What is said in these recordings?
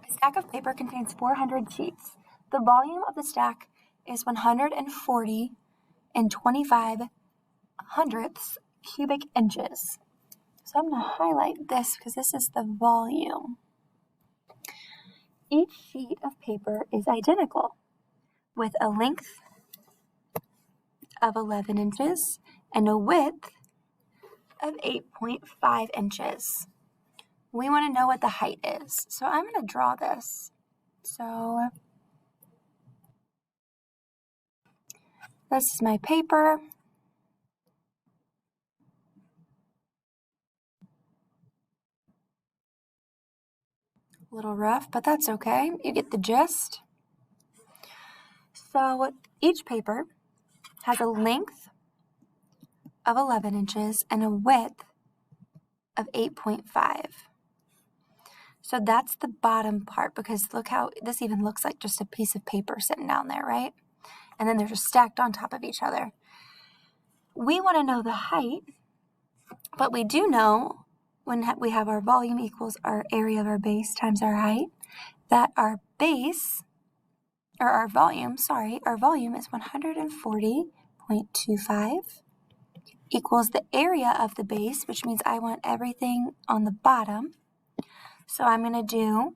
A stack of paper contains 400 sheets. The volume of the stack is 140 and 25 hundredths cubic inches. So I'm going to highlight this because this is the volume. Each sheet of paper is identical with a length of 11 inches and a width of 8.5 inches. We want to know what the height is. So I'm going to draw this. So this is my paper. A little rough, but that's okay. You get the gist. So each paper has a length of 11 inches and a width of 8.5. So that's the bottom part, because look how this even looks like just a piece of paper sitting down there, right? And then they're just stacked on top of each other. We want to know the height, but we do know when we have our volume equals our area of our base times our height, that our base, or our volume is 140.25 equals the area of the base, which means I want everything on the bottom. So I'm going to do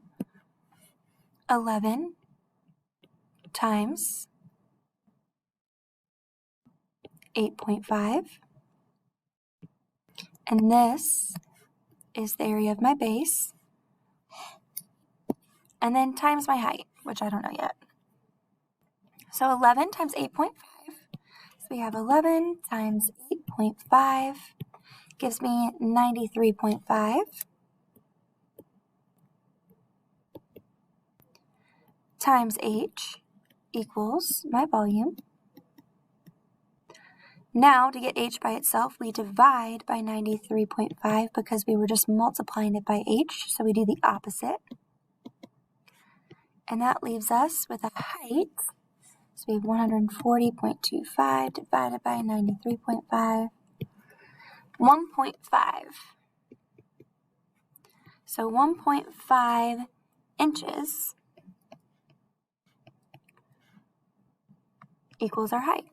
11 times 8.5, and this is the area of my base, and then times my height, which I don't know yet. So 11 times 8.5, so we have 11 times 8.5 gives me 93.5 times h equals my volume. Now, to get h by itself, we divide by 93.5 because we were just multiplying it by h, so we do the opposite. And that leaves us with a height. So we have 140.25 divided by 93.5, 1.5. So 1.5 inches equals our height.